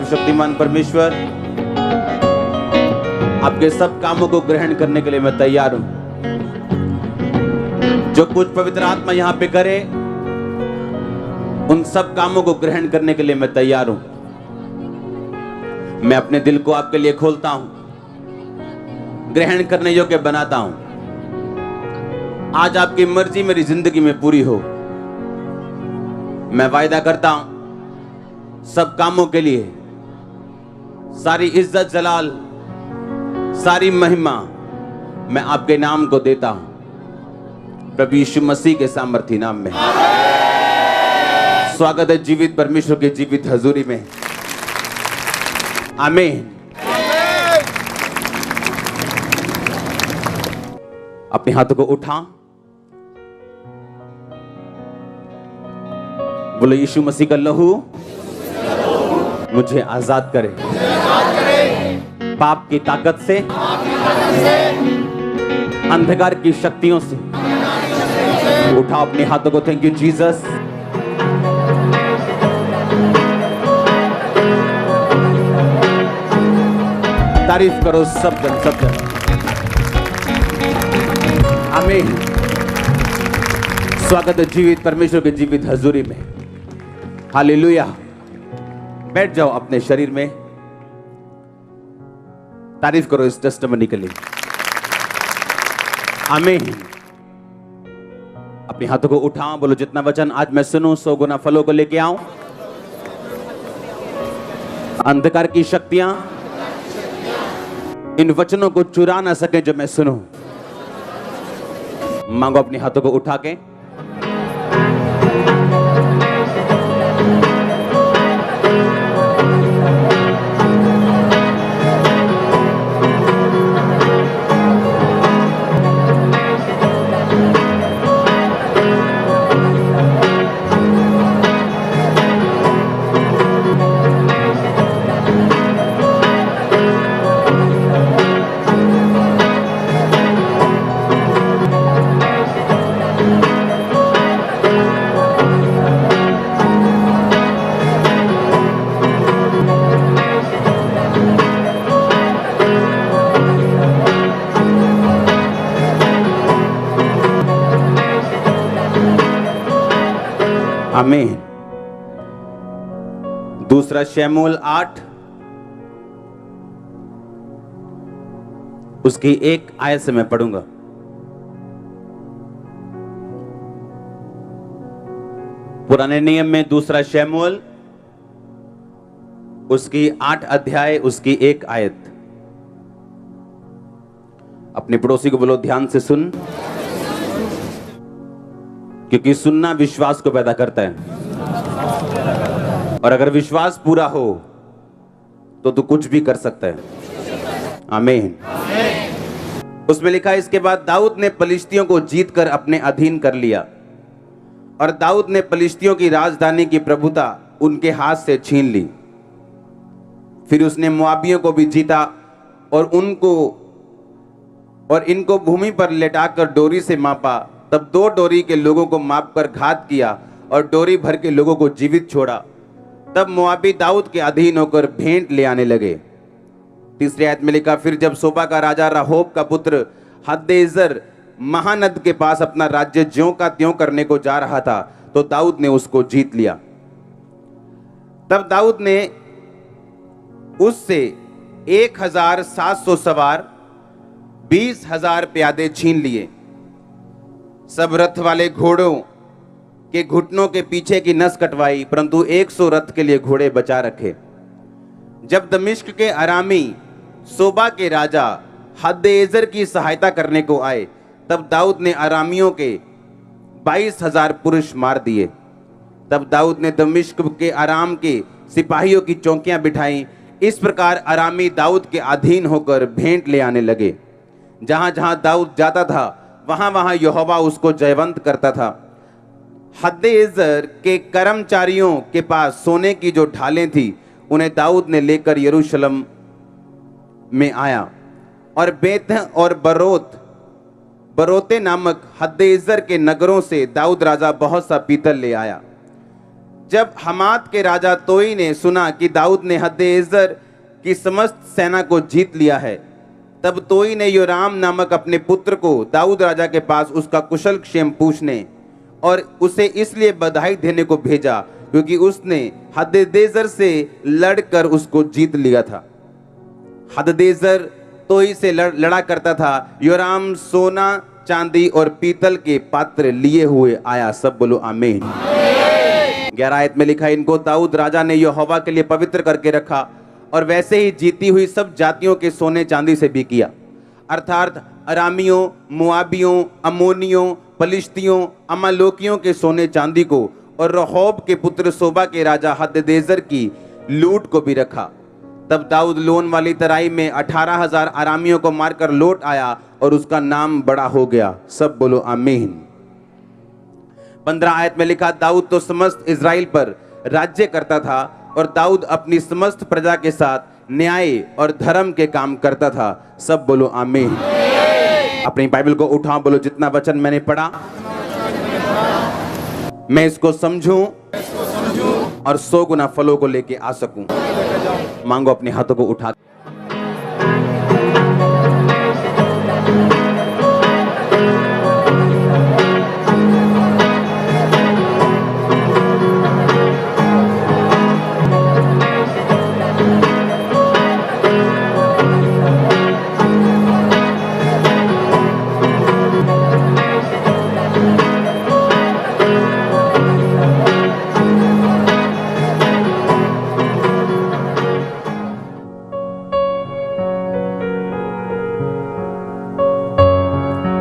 सर्वशक्तिमान परमेश्वर, आपके सब कामों को ग्रहण करने के लिए मैं तैयार हूं। जो कुछ पवित्र आत्मा यहां पे करे, उन सब कामों को ग्रहण करने के लिए मैं तैयार हूं। मैं अपने दिल को आपके लिए खोलता हूं, ग्रहण करने योग्य बनाता हूं। आज आपकी मर्जी मेरी जिंदगी में पूरी हो। मैं वायदा करता हूं, सब कामों के लिए सारी इज्जत जलाल, सारी महिमा मैं आपके नाम को देता हूं, प्रभु यीशु मसीह के सामर्थी नाम में। स्वागत है जीवित परमेश्वर के जीवित हजूरी में। आमीन। अपने हाथों को उठा, बोलो यीशु मसीह का लहू मुझे आजाद करे पाप की ताकत से, अंधकार की शक्तियों से। उठाओ अपने हाथों को। Thank you Jesus. तारीफ करो सब जन, सब जन। आमीन। स्वागत है जीवित परमेश्वर के जीवित हजूरी में। हालेलुया। बैठ जाओ अपने शरीर में। तारीफ करो इस टेस्टिमनी के लिए। आमीन। अपने हाथों को उठाओ, बोलो जितना वचन आज मैं सुनूं 100 गुना फलों को लेके आऊं। अंधकार की शक्तियां इन वचनों को चुरा ना सके जो मैं सुनूं। मांगो अपने हाथों को उठा के। आमीन। दूसरा शमूएल 8 उसकी एक आयत से मैं पढ़ूंगा। पुराने नियम में दूसरा शमूएल उसकी 8 अध्याय उसकी एक आयत। अपने पड़ोसी को बोलो ध्यान से सुन, क्योंकि सुनना विश्वास को पैदा करता है, और अगर विश्वास पूरा हो तो तू कुछ भी कर सकता है। आमीन। उसमें लिखा है, इसके बाद दाऊद ने पलिश्तियों को जीतकर अपने अधीन कर लिया, और दाऊद ने पलिश्तियों की राजधानी की प्रभुता उनके हाथ से छीन ली। फिर उसने मोआबियों को भी जीता और इनको भूमि पर लेटाकर डोरी से मापा। तब 2 डोरी के लोगों को मापकर घात किया और डोरी भर के लोगों को जीवित छोड़ा। तब मोआबी दाऊद के अधीन होकर भेंट ले आने लगे। तीसरी आयत में लिखा, फिर जब सोबा का राजा रहोब का पुत्र हददेजेर महानद के पास अपना राज्य ज्यों का त्यों करने को जा रहा था, तो दाऊद ने उसको जीत लिया। तब दाऊद ने उससे 1700 सवार 20,000 प्यादे छीन लिए। सब रथ वाले घोड़ों के घुटनों के पीछे की नस कटवाई, परंतु 100 रथ के लिए घोड़े बचा रखे। जब दमिश्क के अरामी सोबा के राजा हददेजेर की सहायता करने को आए, तब दाऊद ने अरामियों के 22,000 पुरुष मार दिए। तब दाऊद ने दमिश्क के अराम के सिपाहियों की चौकियां बिठाई। इस प्रकार अरामी दाऊद के अधीन होकर भेंट ले आने लगे। जहां जहां दाऊद जाता था, वहां वहां यहोवा उसको जयवंत करता था। हददेजेर के कर्मचारियों के पास सोने की जो ढालें थी, उन्हें दाऊद ने लेकर यरूशलेम में आया, और बेत और बरोते नामक हददेजेर के नगरों से दाऊद राजा बहुत सा पीतल ले आया। जब हमात के राजा तोई ने सुना कि दाऊद ने हददेजेर की समस्त सेना को जीत लिया है, तब तोई ने योराम नामक अपने पुत्र को दाऊद राजा के पास उसका कुशल क्षेम पूछने और उसे इसलिए बधाई देने को भेजा क्योंकि उसने हददेजेर से लड़कर उसको जीत लिया था। हददेजेर तोई से लड़ा करता था। योराम सोना, चांदी और पीतल के पात्र लिए हुए आया। सब बोलो आमीन। 11 आयत में लिखा, इनको दाऊद राजा ने यहोवा के लिए पवित्र करके रखा और वैसे ही जीती हुई सब जातियों के सोने चांदी से भी किया, अर्थात अरामियों, मुआबियों, अमोनियों, पलिश्तियों, अमालोकियों के सोने चांदी को और रहोब के पुत्र सोबा के राजा हददेजेर की लूट को भी रखा। तब दाऊद लोन वाली तराई में 18,000 अरामियों को मारकर लौट आया और उसका नाम बड़ा हो गया। सब बोलो आमीन। 15 आयत में लिखा, दाऊद तो समस्त इज़राइल पर राज्य करता था और दाऊद अपनी समस्त प्रजा के साथ न्याय और धर्म के काम करता था। सब बोलो आमीन। अपनी बाइबल को उठाओ, बोलो जितना वचन मैंने पढ़ा मैं इसको समझूं और 100 गुना फलों को लेके आ सकूं। मांगो अपने हाथों को उठा।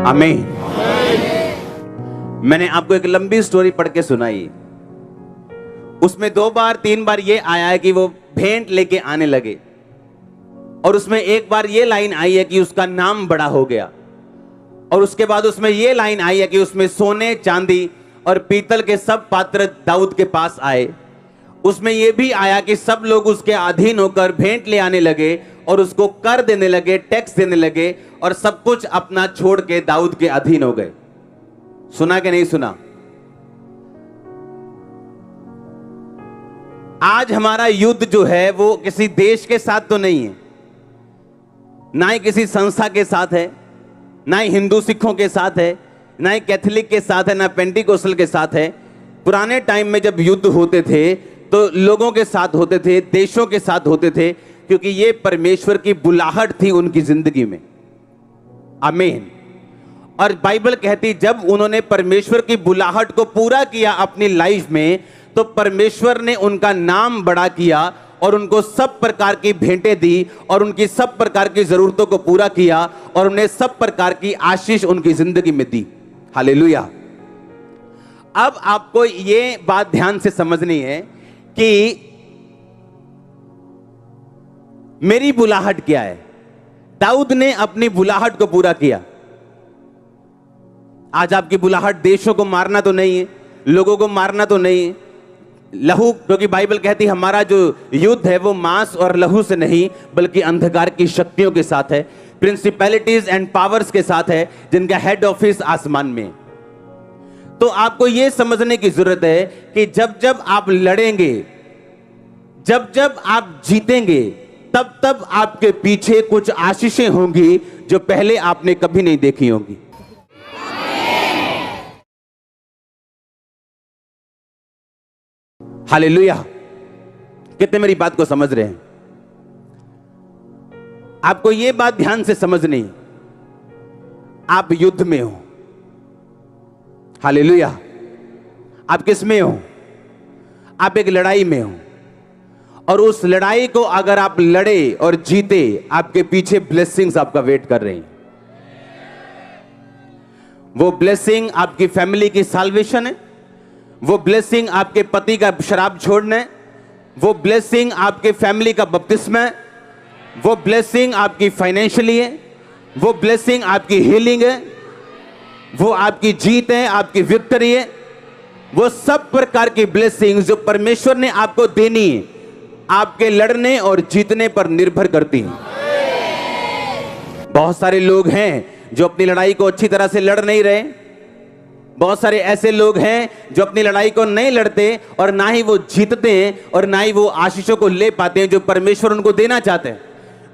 आमीन। मैंने आपको एक लंबी स्टोरी पढ़ के सुनाई। उसमें 2 बार 3 बार ये आया है कि वो भेंट लेके आने लगे और उसमें एक बार ये लाइन आई है कि उसका नाम बड़ा हो गया और उसके बाद उसमें ये लाइन आई है कि उसमें सोने, चांदी और पीतल के सब पात्र दाऊद के पास आए। उसमें यह भी आया कि सब लोग उसके अधीन होकर भेंट ले आने लगे और उसको कर देने लगे, टैक्स देने लगे और सब कुछ अपना छोड़ के दाऊद के अधीन हो गए। सुना कि नहीं सुना? आज हमारा युद्ध जो है वो किसी देश के साथ तो नहीं है, ना ही किसी संस्था के साथ है, ना ही हिंदू सिखों के साथ है, ना ही कैथोलिक के साथ है, ना पेंटिकोस्टल के साथ है। पुराने टाइम में जब युद्ध होते थे तो लोगों के साथ होते थे, देशों के साथ होते थे, क्योंकि ये परमेश्वर की बुलाहट थी उनकी जिंदगी में। आमीन। और बाइबल कहती जब उन्होंने परमेश्वर की बुलाहट को पूरा किया अपनी लाइफ में, तो परमेश्वर ने उनका नाम बड़ा किया और उनको सब प्रकार की भेंटें दी और उनकी सब प्रकार की जरूरतों को पूरा किया और उन्हें सब प्रकार की आशीष उनकी जिंदगी में दी। हालेलुया। अब आपको ये बात ध्यान से समझनी है कि मेरी बुलाहट क्या है। दाऊद ने अपनी बुलाहट को पूरा किया। आज आपकी बुलाहट देशों को मारना तो नहीं है, लोगों को मारना तो नहीं है, लहू, क्योंकि बाइबल कहती है हमारा जो युद्ध है वो मांस और लहू से नहीं बल्कि अंधकार की शक्तियों के साथ है, प्रिंसिपैलिटीज एंड पावर्स के साथ है, जिनका हेड ऑफिस आसमान में। तो आपको यह समझने की जरूरत है कि जब जब आप लड़ेंगे, जब जब आप जीतेंगे, तब तब आपके पीछे कुछ आशीषें होंगी जो पहले आपने कभी नहीं देखी होंगी। हालेलुया। कितने मेरी बात को समझ रहे हैं? आपको यह बात ध्यान से समझनी, आप युद्ध में हो। हालेलुया। आप किस में हो? आप एक लड़ाई में हो और उस लड़ाई को अगर आप लड़े और जीते, आपके पीछे ब्लेसिंग्स आपका वेट कर रही हैं। वो ब्लेसिंग आपकी फैमिली की साल्वेशन है, वो ब्लेसिंग आपके पति का शराब छोड़ना है, वो ब्लेसिंग आपके फैमिली का बपतिस्मा है, वो ब्लेसिंग आपकी फाइनेंशियली है, वो ब्लेसिंग आपकी हीलिंग है, वो आपकी जीत है, आपकी विक्ट्री है। वो सब प्रकार की ब्लेसिंग्स जो परमेश्वर ने आपको देनी है, आपके लड़ने और जीतने पर निर्भर करती हैं। बहुत सारे लोग हैं जो अपनी लड़ाई को अच्छी तरह से लड़ नहीं रहे, बहुत सारे ऐसे लोग हैं जो अपनी लड़ाई को नहीं लड़ते और ना ही वो जीतते हैं और ना ही वो आशीषों को ले पाते हैं जो परमेश्वर उनको देना चाहते हैं।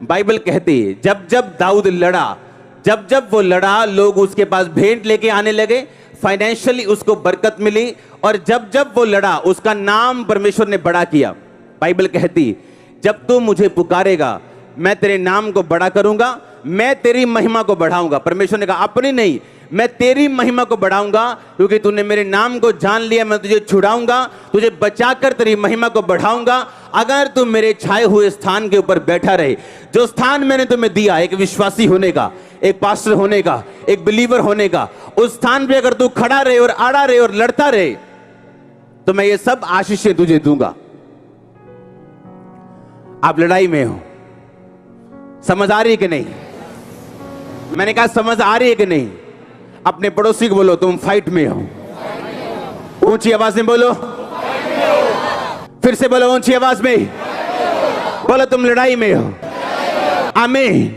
बाइबल कहती है जब जब दाऊद लड़ा, जब जब वो लड़ा, लोग उसके पास भेंट लेके आने लगे, फाइनेंशियली उसको बरकत मिली, और जब जब वो लड़ा उसका नाम परमेश्वर ने बड़ा किया। बाइबल कहती जब तू मुझे पुकारेगा मैं तेरे नाम को बड़ा करूंगा, मैं तेरी महिमा को बढ़ाऊंगा। परमेश्वर ने कहा अपनी नहीं, मैं तेरी महिमा को बढ़ाऊंगा, क्योंकि तूने मेरे नाम को जान लिया। मैं तुझे छुड़ाऊंगा, तुझे बचाकर तेरी महिमा को बढ़ाऊंगा। अगर तू मेरे छाए हुए स्थान के ऊपर बैठा रहे, जो स्थान मैंने तुम्हें दिया, एक विश्वासी होने का, एक पास्टर होने का, एक बिलीवर होने का, उस स्थान पे अगर तू खड़ा रहे और अड़ा रहे और लड़ता रहे, तो मैं ये सब आशीषें तुझे दूंगा। आप लड़ाई में हो, समझ आ रही है कि नहीं? मैंने कहा समझ आ रही है कि नहीं? अपने पड़ोसी को बोलो तुम फाइट में हो। ऊंची आवाज में बोलो, फिर से बोलो ऊंची आवाज में बोलो, तुम लड़ाई में हो। आमीन।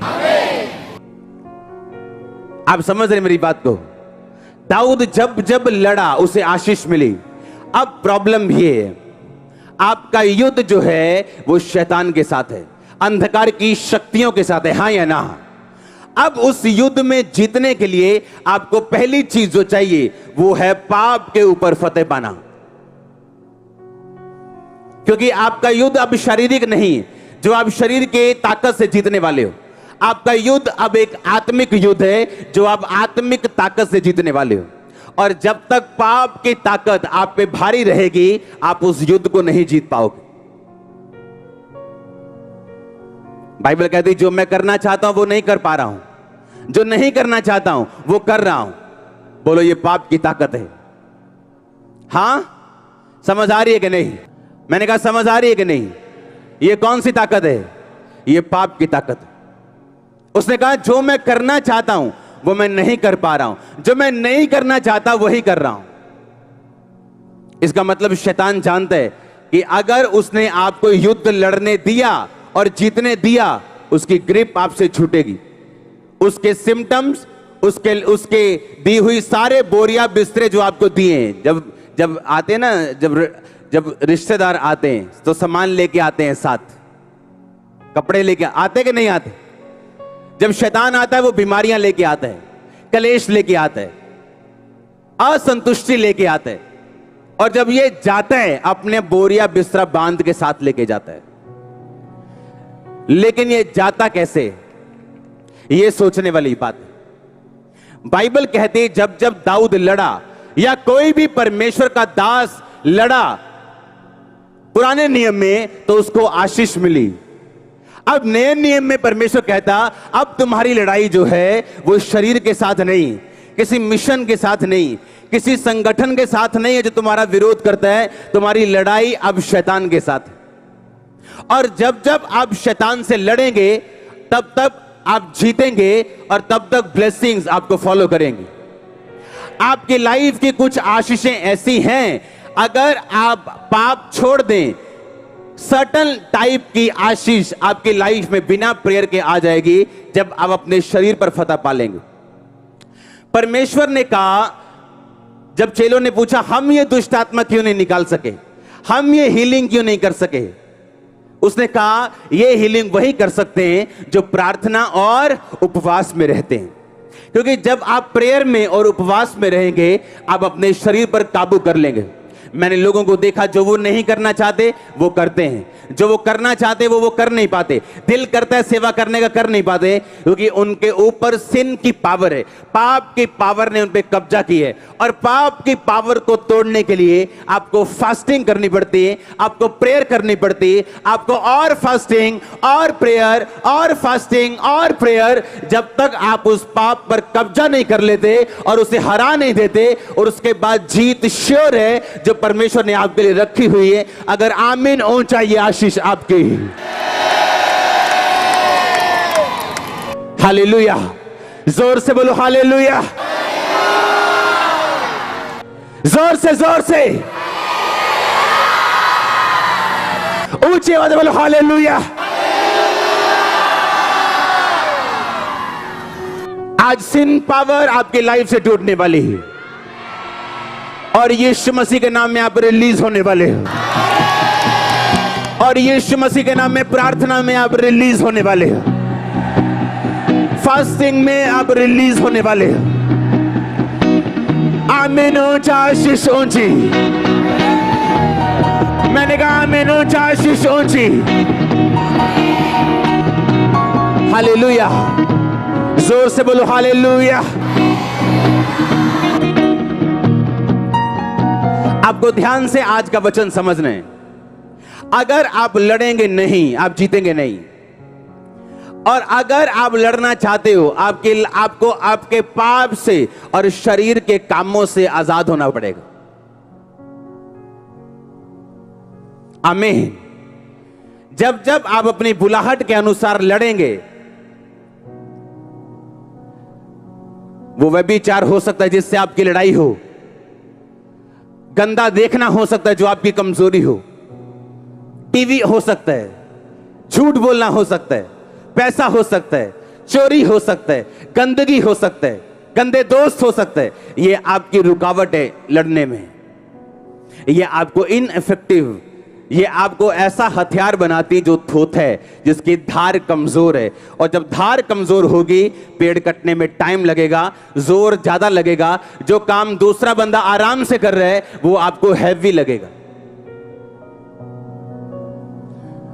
आप समझ रहे मेरी बात को? दाऊद जब जब लड़ा उसे आशीष मिली। अब प्रॉब्लम ये है, आपका युद्ध जो है वो शैतान के साथ है, अंधकार की शक्तियों के साथ है, हां या ना? अब उस युद्ध में जीतने के लिए आपको पहली चीज जो चाहिए वो है पाप के ऊपर फतेह पाना। क्योंकि आपका युद्ध अब शारीरिक नहीं जो आप शरीर के ताकत से जीतने वाले हो। आपका युद्ध अब एक आत्मिक युद्ध है जो आप आत्मिक ताकत से जीतने वाले हो। और जब तक पाप की ताकत आप पे भारी रहेगी, आप उस युद्ध को नहीं जीत पाओगे। बाइबल कहती जो मैं करना चाहता हूं वो नहीं कर पा रहा हूं, जो नहीं करना चाहता हूं वो कर रहा हूं। बोलो ये पाप की ताकत है। हां, समझ आ रही है कि नहीं? मैंने कहा समझ आ रही है कि नहीं? ये कौन सी ताकत है? ये पाप की ताकत है। उसने कहा जो मैं करना चाहता हूं वो मैं नहीं कर पा रहा हूं, जो मैं नहीं करना चाहता वही कर रहा हूं। इसका मतलब शैतान जानता है कि अगर उसने आपको युद्ध लड़ने दिया और जीतने दिया, उसकी ग्रिप आपसे छूटेगी। उसके सिम्टम्स, उसके दी हुई सारे बोरिया बिस्तरे जो आपको दिए हैं, जब आते हैं ना, जब रिश्तेदार आते हैं तो सामान लेके आते हैं, साथ कपड़े लेके आते कि नहीं आते? जब शैतान आता है वो बीमारियां लेके आता है, कलेश लेके आता है, असंतुष्टि लेके आता है। और जब ये जाता है अपने बोरिया बिस्तरा बांध के साथ लेके जाता है। लेकिन ये जाता कैसे, ये सोचने वाली बात है। बाइबल कहती है जब जब दाऊद लड़ा या कोई भी परमेश्वर का दास लड़ा पुराने नियम में, तो उसको आशीष मिली। अब नए नियम में परमेश्वर कहता अब तुम्हारी लड़ाई जो है वो शरीर के साथ नहीं, किसी मिशन के साथ नहीं, किसी संगठन के साथ नहीं है जो तुम्हारा विरोध करता है। तुम्हारी लड़ाई अब शैतान के साथ है। और जब जब आप शैतान से लड़ेंगे तब तब आप जीतेंगे और तब तक ब्लेसिंग्स आपको फॉलो करेंगे। आपकी लाइफ की कुछ आशीषें ऐसी हैं, अगर आप पाप छोड़ दें, सर्टन टाइप की आशीष आपकी लाइफ में बिना प्रेयर के आ जाएगी जब आप अपने शरीर पर फतह पालेंगे। परमेश्वर ने कहा, जब चेलों ने पूछा हम ये दुष्ट आत्मा क्यों नहीं निकाल सके, हम ये हीलिंग क्यों नहीं कर सके, उसने कहा ये हीलिंग वही कर सकते हैं जो प्रार्थना और उपवास में रहते हैं। क्योंकि जब आप प्रेयर में और उपवास में रहेंगे, आप अपने शरीर पर काबू कर लेंगे। मैंने लोगों को देखा जो वो नहीं करना चाहते वो करते हैं, जो वो करना चाहते वो कर नहीं पाते। दिल करता है सेवा करने का, कर नहीं पाते, क्योंकि उनके ऊपर सिन की पावर है, पाप की पावर ने उन पे कब्जा की है। और पाप की पावर को तोड़ने के लिए आपको फास्टिंग करनी पड़ती है, आपको प्रेयर करनी पड़ती है, आपको और फास्टिंग और प्रेयर और फास्टिंग और प्रेयर, जब तक आप उस पाप पर कब्जा नहीं कर लेते और उसे हरा नहीं देते। और उसके बाद जीत श्योर है जो परमेश्वर ने आपके लिए रखी हुई है। अगर आमीन ऊंचा, ये आशीष आपकी। हालेलुया, जोर से बोलो हालेलुया, जोर से ऊंची आवाज बोलो हालेलुया। आज सिन पावर आपकी लाइफ से टूटने वाली है। और यीशु मसीह के नाम में आप रिलीज होने वाले हो। और यीशु मसीह के नाम में प्रार्थना में आप रिलीज होने वाले हो। फास्टिंग में आप रिलीज होने वाले हो। आमीन। ऊंचा आशीष ऊंची। मैंने कहा आमीन। ऊंचा आशीष ऊंची। हालेलुया। जोर से बोलो हालेलुया। आपको ध्यान से आज का वचन समझना है। अगर आप लड़ेंगे नहीं, आप जीतेंगे नहीं। और अगर आप लड़ना चाहते हो, आपको आपके पाप से और शरीर के कामों से आजाद होना पड़ेगा। आमीन। जब जब आप अपनी बुलाहट के अनुसार लड़ेंगे, वो व्यभिचार हो सकता है जिससे आपकी लड़ाई हो, गंदा देखना हो सकता है जो आपकी कमजोरी हो, टीवी हो सकता है, झूठ बोलना हो सकता है, पैसा हो सकता है, चोरी हो सकता है, गंदगी हो सकता है, गंदे दोस्त हो सकते हैं। ये आपकी रुकावट है लड़ने में। ये आपको इनइफेक्टिव, ये आपको ऐसा हथियार बनाती जो थोथ है, जिसकी धार कमजोर है। और जब धार कमजोर होगी, पेड़ कटने में टाइम लगेगा, जोर ज्यादा लगेगा। जो काम दूसरा बंदा आराम से कर रहा है वो आपको हैवी लगेगा।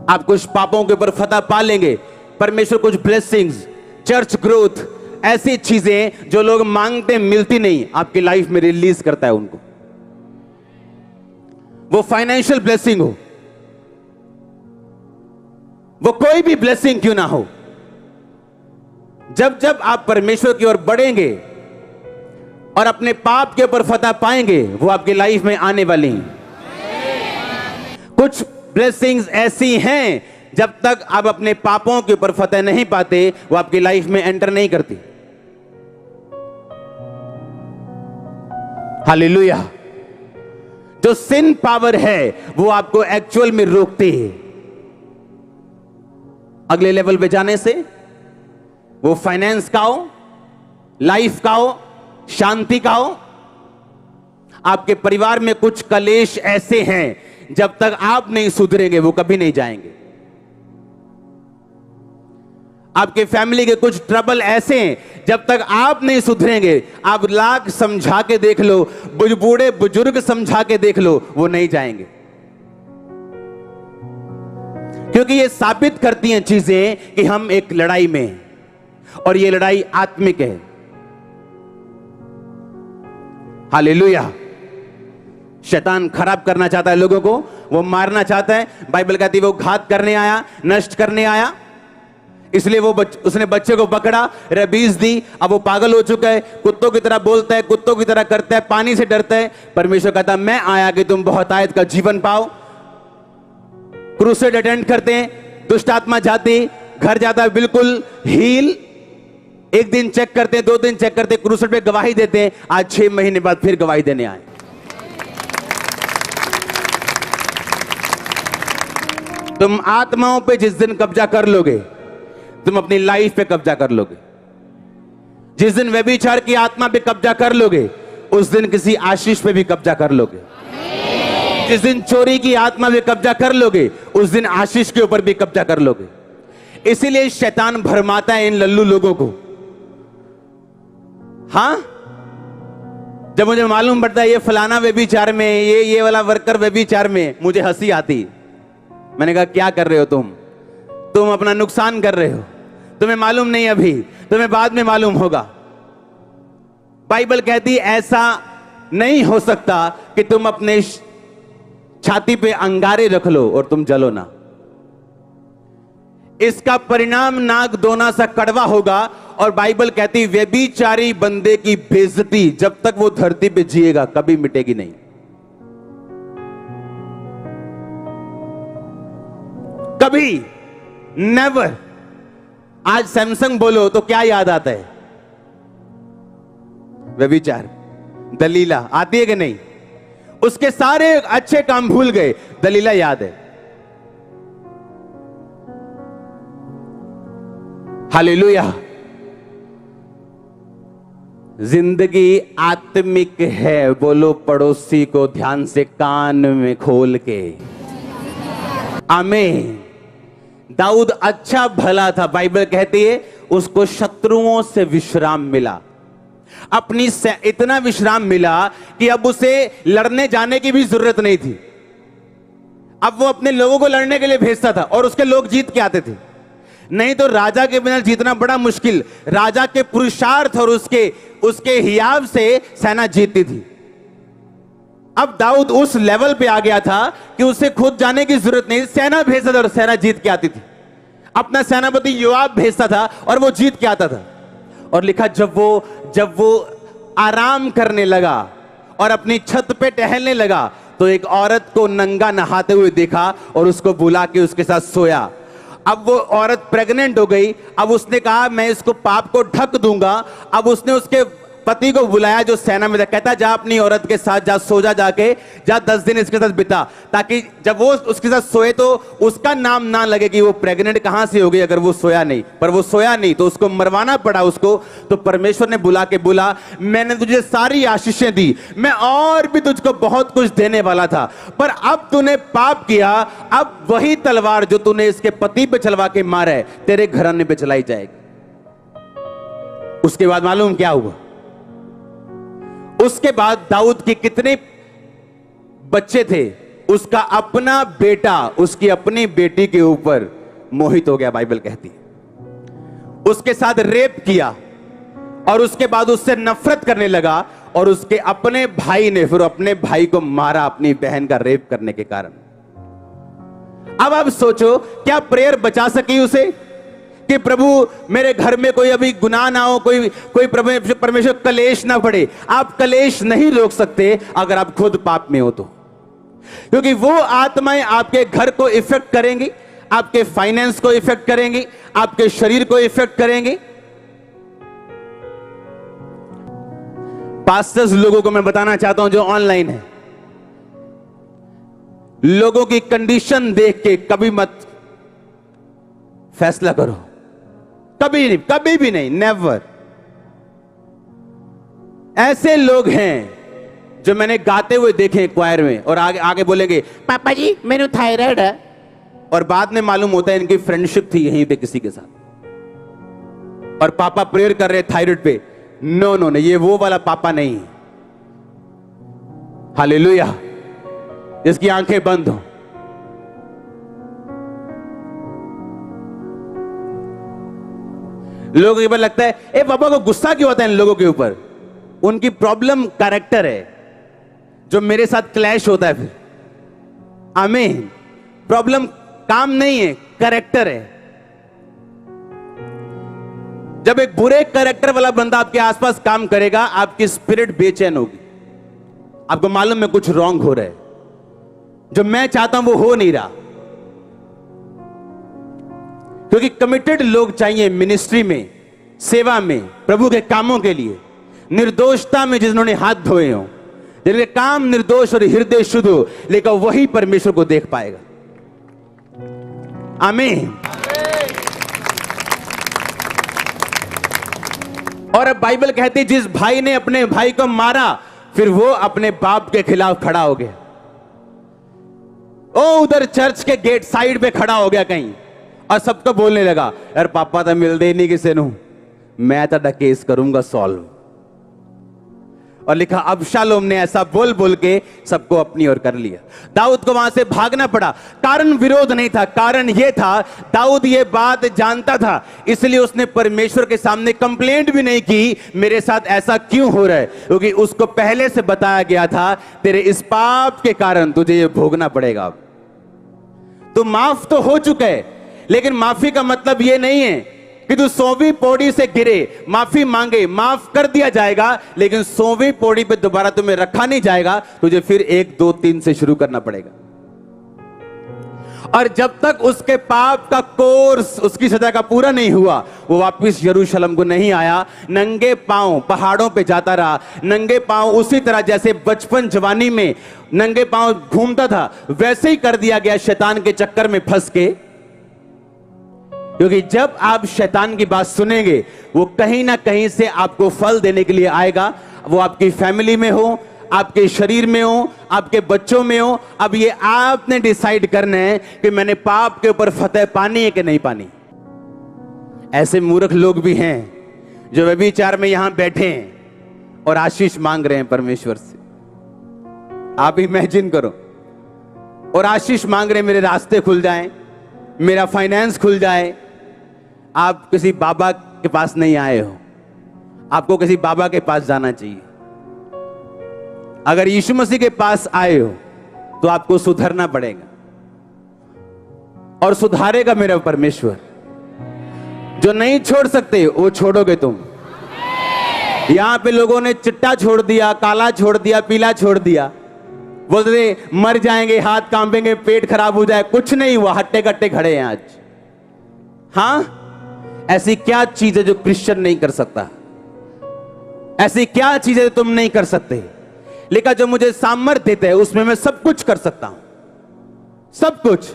आप कुछ पापों के ऊपर फतह पा लेंगे। परमेश्वर कुछ ब्लेसिंग्स, चर्च ग्रोथ, ऐसी चीजें जो लोग मांगते मिलती नहीं, आपकी लाइफ में रिलीज करता है उनको। वो फाइनेंशियल ब्लेसिंग हो, वो कोई भी ब्लेसिंग क्यों ना हो, जब जब आप परमेश्वर की ओर बढ़ेंगे और अपने पाप के ऊपर फतह पाएंगे, वो आपकी लाइफ में आने वाली हैं। कुछ ब्लेसिंग्स ऐसी हैं, जब तक आप अपने पापों के ऊपर फतह नहीं पाते, वो आपकी लाइफ में एंटर नहीं करती। हालेलुया। जो सिन पावर है वो आपको एक्चुअल में रोकती है अगले लेवल पे जाने से। वो फाइनेंस का हो, लाइफ का हो, शांति का हो। आपके परिवार में कुछ कलेश ऐसे हैं, जब तक आप नहीं सुधरेंगे वो कभी नहीं जाएंगे। आपके फैमिली के कुछ ट्रबल ऐसे हैं, जब तक आप नहीं सुधरेंगे, आप लाख समझा के देख लो, बूढ़े बुजुर्ग समझा के देख लो, वो नहीं जाएंगे। क्योंकि ये साबित करती हैं चीजें कि हम एक लड़ाई में हैं, और ये लड़ाई आत्मिक है। हालेलुया। शैतान खराब करना चाहता है लोगों को, वो मारना चाहता है। बाइबल कहती है वो घात करने आया, नष्ट करने आया। इसलिए उसने बच्चे को पकड़ा, रबीज दी। अब वो पागल हो चुका है, कुत्तों की तरह बोलता है, कुत्तों की तरह करता है, पानी से डरता है। परमेश्वर कहता मैं आया कि तुम बहुतायत का जीवन पाओ। क्रूसेड अटेंड करते हैं, दुष्ट आत्मा जाती, घर जाता है बिल्कुल हील। एक दिन चेक करते हैं, 2 दिन चेक करते हैं, क्रूसेड पे गवाही देते हैं। आज 6 महीने बाद फिर गवाही देने आए। तुम आत्माओं पे जिस दिन कब्जा कर लोगे, तुम अपनी लाइफ पे कब्जा कर लोगे। जिस दिन व्यभिचार की आत्मा पे कब्जा कर लोगे, उस दिन किसी आशीष पे भी कब्जा कर लोगे। जिस दिन चोरी की आत्मा पे कब्जा कर लोगे, उस दिन आशीष के ऊपर भी कब्जा कर लोगे। इसीलिए शैतान भरमाता है इन लल्लू लोगों को। हां, जब मुझे मालूम पड़ता है ये फलाना व्यभिचार में, ये वाला वर्कर व्यभिचार में, मुझे हंसी आती। मैंने कहा क्या कर रहे हो तुम अपना नुकसान कर रहे हो। तुम्हें मालूम नहीं, अभी तुम्हें बाद में मालूम होगा। बाइबल कहती ऐसा नहीं हो सकता कि तुम अपने छाती पे अंगारे रख लो और तुम जलो ना। इसका परिणाम नाक दोना सा कड़वा होगा। और बाइबल कहती व्यभिचारी बंदे की बेइज्जती जब तक वो धरती पे जिएगा कभी मिटेगी नहीं। कभी नेवर। आज सैमसंग बोलो तो क्या याद आता है? व्यभिचार, दलीला आती है कि नहीं? उसके सारे अच्छे काम भूल गए, दलीला याद है। हालेलुया। जिंदगी आत्मिक है, बोलो पड़ोसी को ध्यान से कान में खोल के। आमीन। दाऊद अच्छा भला था, बाइबल कहती है उसको शत्रुओं से विश्राम मिला, अपनी से इतना विश्राम मिला कि अब उसे लड़ने जाने की भी जरूरत नहीं थी। अब वो अपने लोगों को लड़ने के लिए भेजता था और उसके लोग जीत के आते थे। नहीं तो राजा के बिना जीतना बड़ा मुश्किल, राजा के पुरुषार्थ और उसके हियाव से सेना जीतती थी। अब दाऊद उस लेवल पे आ गया था कि उसे खुद जाने की जरूरत नहीं, सेना भेजता था और सेना जीत के आती थी। अपना सेनापति योआब भेजता था और वो जीत के आता था। और लिखा जब वो आराम करने लगा और अपनी छत पे टहलने लगा तो एक औरत को नंगा नहाते हुए देखा और उसको बुला के उसके साथ सोया। अब वो औरत प्रेग्नेंट हो गई। अब उसने कहा मैं इसको पाप को ढक दूंगा। अब उसने उसके पति को बुलाया जो सेना में था, कहता जा अपनी औरत के साथ जा, सो जा, जाके जा 10 दिन इसके साथ बिता, ताकि जब वो उसके साथ सोए तो उसका नाम ना लगे कि वो प्रेग्नेंट कहां से हो गई अगर वो सोया नहीं। पर वो सोया नहीं तो उसको मरवाना पड़ा उसको। तो परमेश्वर ने बुला के बोला मैंने तुझे सारी आशीषें दी, मैं और भी तुझको बहुत कुछ देने वाला था, पर अब तूने पाप किया। अब वही तलवार जो तूने इसके पति पे चलवा के मारा है तेरे घराने पे चलाई जाएगी। उसके बाद मालूम क्या हुआ? उसके बाद दाऊद के कितने बच्चे थे, उसका अपना बेटा उसकी अपनी बेटी के ऊपर मोहित हो गया, बाइबल कहती है। उसके साथ रेप किया और उसके बाद उससे नफरत करने लगा और उसके अपने भाई ने फिर अपने भाई को मारा अपनी बहन का रेप करने के कारण। अब आप सोचो क्या प्रेयर बचा सकी उसे कि प्रभु मेरे घर में कोई अभी गुनाह ना हो, कोई परमेश्वर कलेश ना पड़े। आप कलेश नहीं रोक सकते अगर आप खुद पाप में हो तो, क्योंकि वो आत्माएं आपके घर को इफेक्ट करेंगी, आपके फाइनेंस को इफेक्ट करेंगी, आपके शरीर को इफेक्ट करेंगी। पास्टर्स लोगों को मैं बताना चाहता हूं जो ऑनलाइन है, लोगों की कंडीशन देख के कभी मत फैसला करो, कभी नहीं, कभी भी नहीं, नेवर। ऐसे लोग हैं जो मैंने गाते हुए देखे क्वायर में और आगे आगे बोलेंगे पापा जी मेरे थायराइड है, और बाद में मालूम होता है इनकी फ्रेंडशिप थी यहीं पे किसी के साथ और पापा प्रेयर कर रहे थायराइड पे। नो नो, ये वो वाला पापा नहीं। हालेलुया। जिसकी आंखें बंद हो। लोगों को लगता है ए बाबा को गुस्सा क्यों होता है इन लोगों के ऊपर? उनकी प्रॉब्लम कैरेक्टर है जो मेरे साथ क्लैश होता है फिर। आमीन। प्रॉब्लम काम नहीं है, कैरेक्टर है। जब एक बुरे कैरेक्टर वाला बंदा आपके आसपास काम करेगा आपकी स्पिरिट बेचैन होगी, आपको मालूम है कुछ रॉन्ग हो रहा है, जो मैं चाहता हूं वो हो नहीं रहा। क्योंकि कमिटेड लोग चाहिए मिनिस्ट्री में, सेवा में, प्रभु के कामों के लिए, निर्दोषता में जिन्होंने हाथ धोए हो, जिनके काम निर्दोष और हृदय शुद्ध हो, लेकिन वही परमेश्वर को देख पाएगा। आमीन। और अब बाइबल कहती है जिस भाई ने अपने भाई को मारा फिर वो अपने बाप के खिलाफ खड़ा हो गया। ओ उधर चर्च के गेट साइड पे खड़ा हो गया कहीं और सबको बोलने लगा यार पापा तो मिलते नहीं किसी ਨੂੰ, मैं तो केस करूंगा सॉल्व। और लिखा अबशालोम ने ऐसा बोल बोल के सबको अपनी ओर कर लिया। दाऊद को वहां से भागना पड़ा। कारण विरोध नहीं था, कारण यह था दाऊद ये बात जानता था, इसलिए उसने परमेश्वर के सामने कंप्लेंट भी नहीं की मेरे साथ ऐसा क्यों हो रहा है, क्योंकि उसको पहले से बताया गया था तेरे इस पाप के कारण तुझे ये भोगना पड़ेगा। तो माफ तो हो चुका है, लेकिन माफी का मतलब यह नहीं है कि तू 100वीं पौड़ी से गिरे, माफी मांगे, माफ कर दिया जाएगा, लेकिन 100वीं पौड़ी पे दोबारा तुम्हें रखा नहीं जाएगा, तुझे फिर 1 2 3 से शुरू करना पड़ेगा। और जब तक उसके पाप का कोर्स, उसकी सजा का पूरा नहीं हुआ, वो वापस यरूशलेम को नहीं आया, नंगे पांव पहाड़ों पे जाता रहा, नंगे पांव उसी तरह जैसे बचपन जवानी में नंगे पांव घूमता था, वैसे ही कर दिया गया शैतान के चक्कर में फंस के। क्योंकि जब आप शैतान की बात सुनेंगे, वो कहीं ना कहीं से आपको फल देने के लिए आएगा। वो आपकी फैमिली में हो, आपके शरीर में हो, आपके बच्चों में हो। अब ये आपने डिसाइड करना है कि मैंने पाप के ऊपर फतेह पानी है कि नहीं पानी। ऐसे मूर्ख लोग भी हैं जो व्यभिचार में यहां बैठे हैं और आशीष मांग रहे हैं परमेश्वर से। आप इमेजिन करो, और आशीष मांग रहे हैं मेरे रास्ते खुल जाएं, मेरा फाइनेंस खुल जाए। आप किसी बाबा के पास नहीं आए हो, आपको किसी बाबा के पास जाना चाहिए। अगर यीशु मसीह के पास आए हो तो आपको सुधरना पड़ेगा, और सुधारेगा मेरा परमेश्वर। जो नहीं छोड़ सकते वो छोड़ोगे तुम। यहां पे लोगों ने चिट्टा छोड़ दिया, काला छोड़ दिया, पीला छोड़ दिया, बोलते मर जाएंगे, हाथ कांपेंगे, पेट खराब हो जाए। कुछ नहीं हुआ, हट्टे कट्टे खड़े हैं आज। हां, ऐसी क्या चीज है जो क्रिश्चियन नहीं कर सकता? ऐसी क्या चीज है जो तुम नहीं कर सकते? लेकिन जो मुझे सामर्थ्य देते हैं उसमें मैं सब कुछ कर सकता हूं। सब कुछ,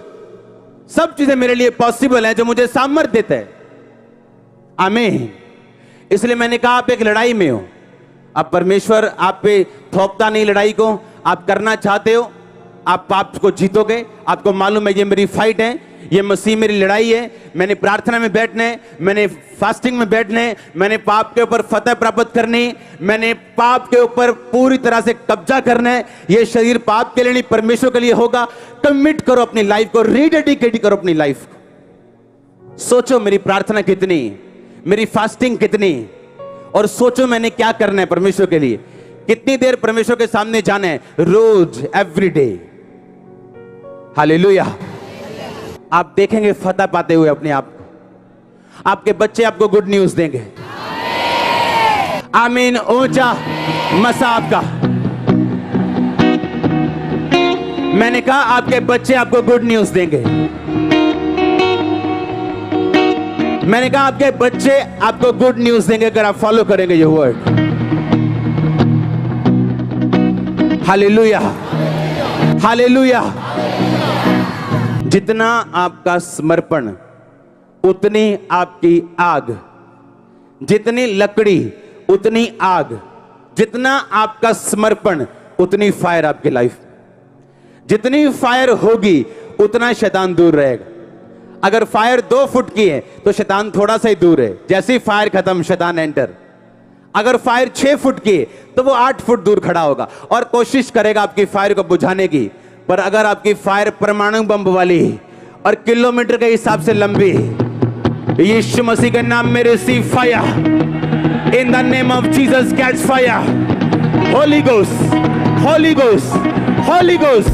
सब चीजें मेरे लिए पॉसिबल है जो मुझे सामर्थ्य देते हैं। आमीन। इसलिए मैंने कहा आप एक लड़ाई में हो। अब परमेश्वर आप पे थोपता नहीं लड़ाई को, आप करना चाहते हो, आप पाप को जीतोगे। आपको मालूम है ये मेरी फाइट है, ये मसीह मेरी लड़ाई है। मैंने प्रार्थना में बैठना है, मैंने फास्टिंग में बैठना है, मैंने पाप के ऊपर फतेह प्राप्त करनी, मैंने पाप के ऊपर पूरी तरह से कब्जा करना है। ये शरीर पाप के लिए नहीं, परमेश्वर के लिए होगा। कमिट करो अपनी लाइफ को, रीडेडिकेट करो अपनी लाइफ को। सोचो मेरी प्रार्थना कितनी, मेरी फास्टिंग कितनी, और सोचो मैंने क्या करना है परमेश्वर के लिए। कितनी देर परमेश्वर के सामने जाना है, रोज, एवरी डे। हालेलुया। आप देखेंगे फतह पाते हुए अपने आप को। आपके बच्चे आपको गुड न्यूज देंगे। आमीन। ऊंचा मसा आपका। मैंने कहा आपके बच्चे आपको गुड न्यूज देंगे। मैंने कहा आपके बच्चे आपको गुड न्यूज देंगे अगर आप फॉलो करेंगे ये वर्ड। Hallelujah, hallelujah. जितना आपका समर्पण उतनी आपकी आग, जितनी लकड़ी उतनी आग, जितना आपका समर्पण उतनी फायर आपकी लाइफ। जितनी फायर होगी उतना शैतान दूर रहेगा। अगर फायर 2 फुट की है तो शैतान थोड़ा सा ही दूर है, जैसे ही फायर खत्म शैतान एंटर। अगर फायर 6 फुट की है तो वो 8 फुट दूर खड़ा होगा और कोशिश करेगा आपकी फायर को बुझाने की। पर अगर आपकी फायर परमाणु बम वाली और किलोमीटर के हिसाब से लंबी, यीशु मसीह के नाम में receive fire in the name of Jesus. Catch fire, holy ghost, holy ghost, holy ghost,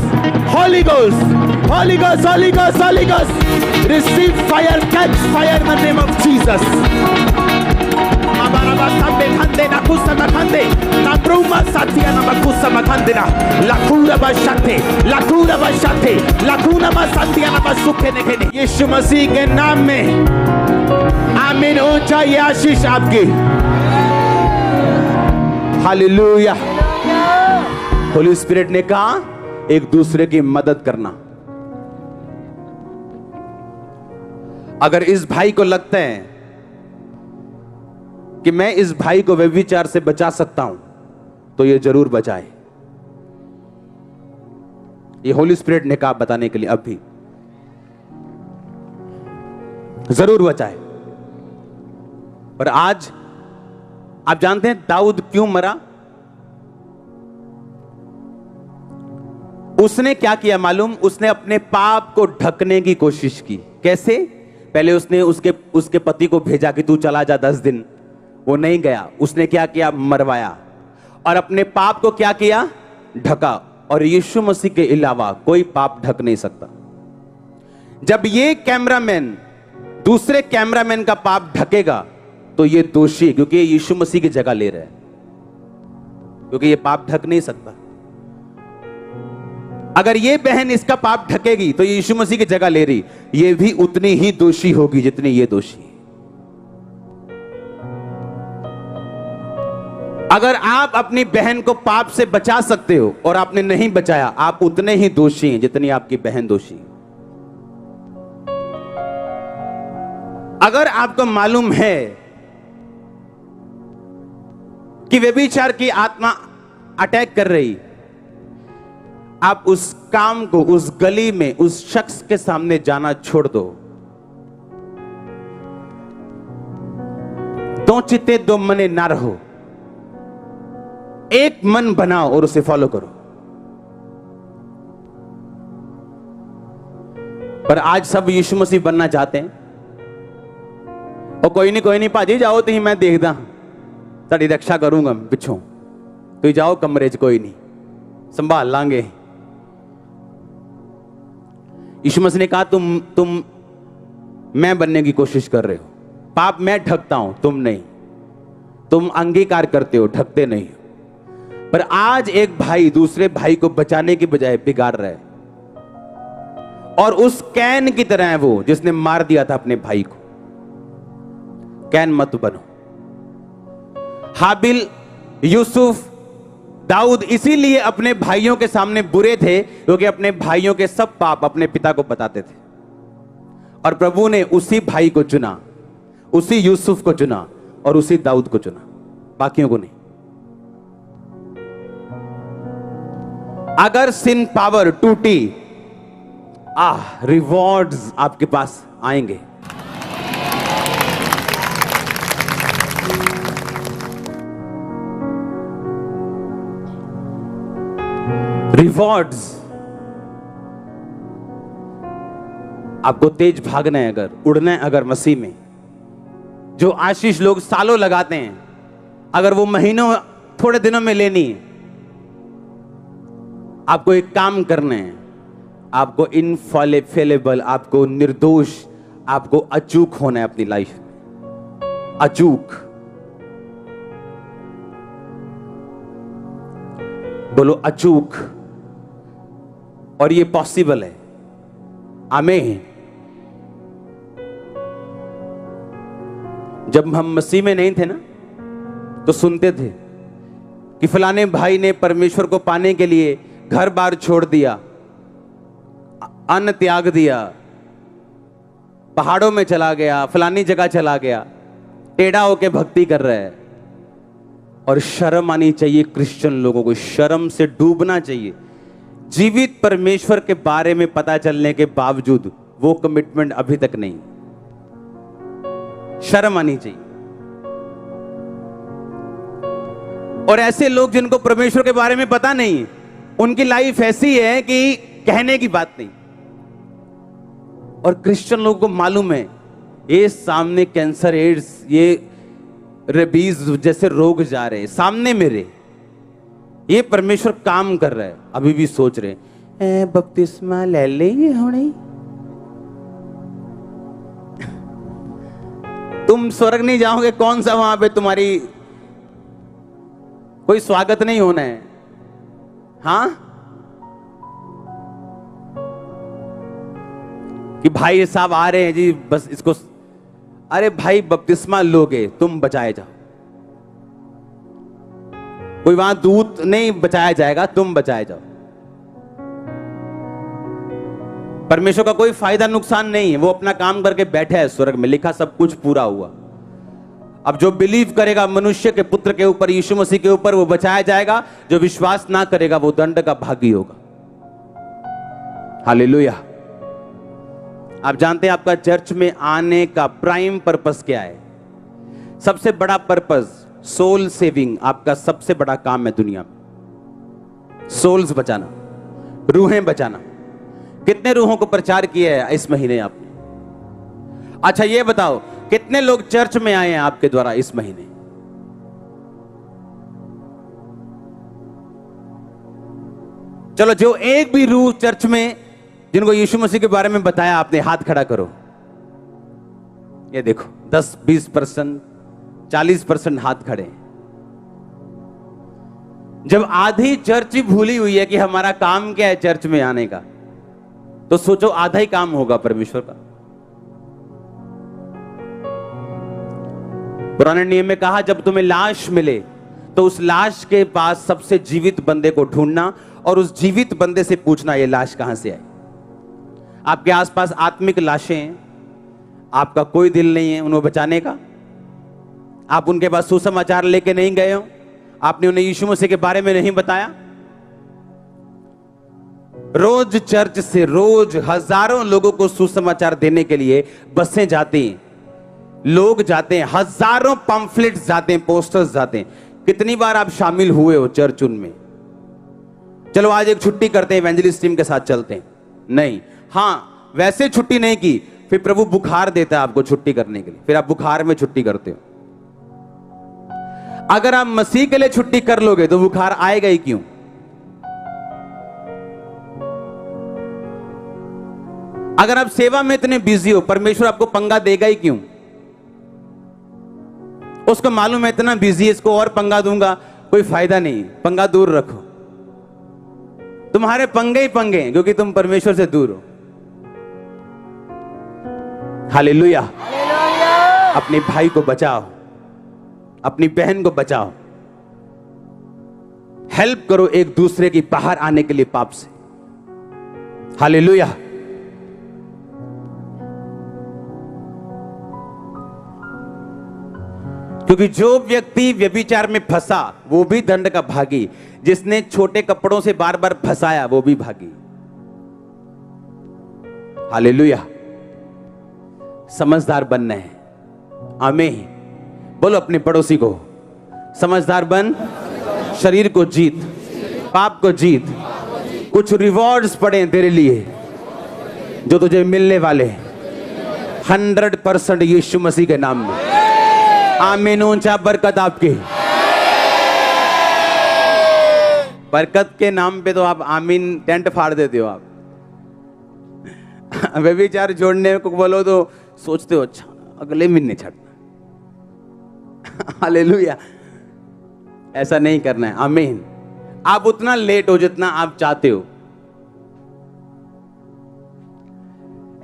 holy ghost, holy ghost, holy ghost, holy ghost. Receive fire, catch fire in the name of Jesus. Yeshu Masih के नाम में आमीन। ऊंचा ये आशीष आपकी। Hallelujah. Holi spirit ने कहा एक दूसरे की मदद करना। अगर इस भाई को लगता है कि मैं इस भाई को व्यभिचार से बचा सकता हूं तो ये जरूर बचाए। ये होली स्पिरिट ने कहा बताने के लिए, अब भी जरूर बचाए। पर आज आप जानते हैं दाऊद क्यों मरा? उसने क्या किया मालूम? उसने अपने पाप को ढकने की कोशिश की। कैसे? पहले उसने उसके पति को भेजा कि तू चला जा 10 दिन। वो नहीं गया। उसने क्या किया? मरवाया। और अपने पाप को क्या किया? ढका। और यीशु मसीह के अलावा कोई पाप ढक नहीं सकता। जब ये कैमरामैन दूसरे कैमरामैन का पाप ढकेगा तो ये दोषी है, क्योंकि ये यीशु मसीह की जगह ले रहा है, क्योंकि ये पाप ढक नहीं सकता। अगर ये बहन इसका पाप ढकेगी तो यीशु मसीह की जगह ले रही, ये भी उतनी ही दोषी होगी जितनी ये दोषी है। अगर आप अपनी बहन को पाप से बचा सकते हो और आपने नहीं बचाया, आप उतने ही दोषी हैं जितनी आपकी बहन दोषी है। अगर आपको मालूम है कि व्यभिचार की आत्मा अटैक कर रही, आप उस काम को, उस गली में उस शख्स के सामने जाना छोड़ दो। दो चित्ते दो मने ना रहो, एक मन बनाओ और उसे फॉलो करो। पर आज सब यीशु मसीह बनना चाहते हैं। और कोई नहीं भाजी जाओ तुम, मैं देखदा ताड़ी रक्षा करूंगा पिछों, तुम जाओ कमरे च, कोई नहीं संभाल लांगे। यीशु मसीह ने कहा तुम मैं बनने की कोशिश कर रहे हो। पाप मैं ढकता हूं, तुम नहीं। तुम अंगीकार करते हो, ढकते नहीं हो। पर आज एक भाई दूसरे भाई को बचाने की बजाय बिगाड़ रहा है, और उस कैन की तरह है वो जिसने मार दिया था अपने भाई को। कैन मत बनो। हाबिल, यूसुफ, दाऊद इसीलिए अपने भाइयों के सामने बुरे थे क्योंकि अपने भाइयों के सब पाप अपने पिता को बताते थे। और प्रभु ने उसी भाई को चुना, उसी यूसुफ को चुना और उसी दाऊद को चुना, बाकियों को नहीं। अगर सिन पावर टूटी, रिवॉर्ड्स आपके पास आएंगे। रिवॉर्ड्स। आपको तेज भागना है, अगर उड़ना है, अगर मसीह में, जो आशीष लोग सालों लगाते हैं, अगर वो महीनों थोड़े दिनों में लेनी है, आपको एक काम करना है। आपको इनफॉलेबल, आपको निर्दोष, आपको अचूक होना है अपनी लाइफ में। अचूक बोलो, अचूक। और ये पॉसिबल है। आमीन। जब हम मसीह में नहीं थे ना, तो सुनते थे कि फलाने भाई ने परमेश्वर को पाने के लिए घर बार छोड़ दिया, अन्न त्याग दिया, पहाड़ों में चला गया, फलानी जगह चला गया, टेढ़ा होके भक्ति कर रहा है। और शर्म आनी चाहिए क्रिश्चियन लोगों को, शर्म से डूबना चाहिए। जीवित परमेश्वर के बारे में पता चलने के बावजूद वो कमिटमेंट अभी तक नहीं। शर्म आनी चाहिए। और ऐसे लोग जिनको परमेश्वर के बारे में पता नहीं, उनकी लाइफ ऐसी है कि कहने की बात नहीं। और क्रिश्चियन लोगों को मालूम है ये सामने कैंसर, एड्स, ये रेबीज जैसे रोग जा रहे हैं सामने मेरे, ये परमेश्वर काम कर रहा है। अभी भी सोच रहे बपतिस्मा ले लेंगे होने, तुम स्वर्ग नहीं जाओगे, कौन सा वहां पे तुम्हारी कोई स्वागत नहीं होना है। हाँ, कि भाई साहब आ रहे हैं जी, बस इसको, अरे भाई बपतिस्मा लोगे तुम बचाए जाओ। कोई वहां दूत नहीं बचाया जाएगा, तुम बचाए जाओ। परमेश्वर का कोई फायदा नुकसान नहीं है, वो अपना काम करके बैठे है स्वर्ग में, लिखा सब कुछ पूरा हुआ। अब जो बिलीव करेगा मनुष्य के पुत्र के ऊपर, यीशु मसीह के ऊपर, वो बचाया जाएगा। जो विश्वास ना करेगा वो दंड का भागी होगा। हालेलुया। आप जानते हैं आपका चर्च में आने का प्राइम पर्पस क्या है? सबसे बड़ा पर्पस सोल सेविंग। आपका सबसे बड़ा काम है दुनिया में, सोल्स बचाना, रूहें बचाना। कितने रूहों को प्रचार किया है इस महीने आपने? अच्छा ये बताओ, कितने लोग चर्च में आए हैं आपके द्वारा इस महीने? चलो, जो एक भी रूह चर्च में जिनको यीशु मसीह के बारे में बताया आपने, हाथ खड़ा करो। ये देखो 10, 20%, 40% हाथ खड़े। जब आधी चर्च ही भूली हुई है कि हमारा काम क्या है चर्च में आने का, तो सोचो आधा ही काम होगा परमेश्वर का। पुराने नियम में कहा, जब तुम्हें लाश मिले तो उस लाश के पास सबसे जीवित बंदे को ढूंढना और उस जीवित बंदे से पूछना ये लाश कहां से आई। आपके आसपास आत्मिक लाशें हैं, आपका कोई दिल नहीं है उन्हें बचाने का? आप उनके पास सुसमाचार लेके नहीं गए हो? आपने उन्हें यीशु मसीह के बारे में नहीं बताया? रोज चर्च से रोज हजारों लोगों को सुसमाचार देने के लिए बसें जाती हैं, लोग जाते हैं, हजारों पंफलेट्स जाते हैं, पोस्टर्स जाते हैं। कितनी बार आप शामिल हुए हो चर्च उनमें? चलो आज एक छुट्टी करते हैं, इवेंजलिस्ट टीम के साथ चलते हैं। नहीं, हाँ वैसे छुट्टी नहीं की, फिर प्रभु बुखार देता है आपको छुट्टी करने के लिए, फिर आप बुखार में छुट्टी करते हो। अगर आप मसीह के लिए छुट्टी कर लोगे तो बुखार आएगा ही क्यों? अगर आप सेवा में इतने बिजी हो, परमेश्वर आपको पंगा देगा ही क्यों? उसको मालूम है इतना बिजी है, इसको और पंगा दूंगा कोई फायदा नहीं, पंगा दूर रखो। तुम्हारे पंगे ही पंगे हैं क्योंकि तुम परमेश्वर से दूर हो। हालेलुया। अपने भाई को बचाओ, अपनी बहन को बचाओ, हेल्प करो एक दूसरे की बाहर आने के लिए पाप से। हालेलुया। क्योंकि जो व्यक्ति व्यभिचार में फंसा वो भी दंड का भागी, जिसने छोटे कपड़ों से बार बार फंसाया वो भी भागी। हालेलुया। समझदार बनना है। आमीन। बोलो अपने पड़ोसी को, समझदार बन, शरीर को जीत, पाप को जीत। कुछ रिवॉर्ड्स पड़े तेरे लिए जो तुझे मिलने वाले 100% यीशु मसीह के नाम में। आमीन। ऊंचा बरकत आपकी। बरकत के नाम पे तो आप आमीन टेंट फाड़ देते हो। आप व्यभिचार जोड़ने को बोलो तो सोचते हो अच्छा अगले महीने छड़ना। हालेलुया। ऐसा नहीं करना है। आमीन। आप उतना लेट हो जितना आप चाहते हो।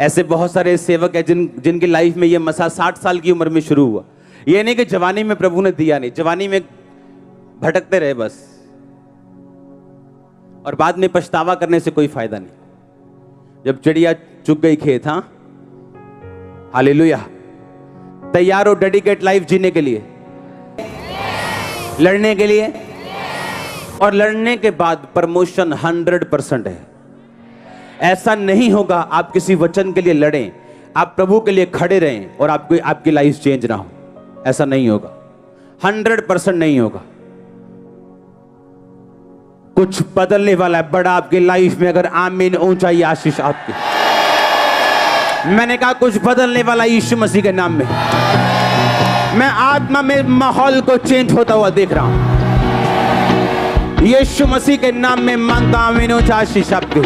ऐसे बहुत सारे सेवक है जिनकी लाइफ में ये मसा 60 साल की उम्र में शुरू हुआ। ये नहीं कि जवानी में प्रभु ने दिया नहीं, जवानी में भटकते रहे बस, और बाद में पछतावा करने से कोई फायदा नहीं। जब चिड़िया चुग गई खेत। हाँ हालेलुया। तैयार हो डेडिकेट लाइफ जीने के लिए, लड़ने के लिए, और लड़ने के बाद प्रमोशन 100% है। ऐसा नहीं होगा आप किसी वचन के लिए लड़ें, आप प्रभु के लिए खड़े रहें और आपकी लाइफ चेंज ना हो। ऐसा नहीं होगा, 100% नहीं होगा। कुछ बदलने वाला है बड़ा आपकी लाइफ में। अगर आमीन ऊंचाई आशीष आपकी। मैंने कहा कुछ बदलने वाला यीशु मसीह के नाम में। मैं आत्मा में माहौल को चेंज होता हुआ देख रहा हूं। यीशु मसीह के नाम में मांगता आमीन ऊंचाई आशीष आपकी।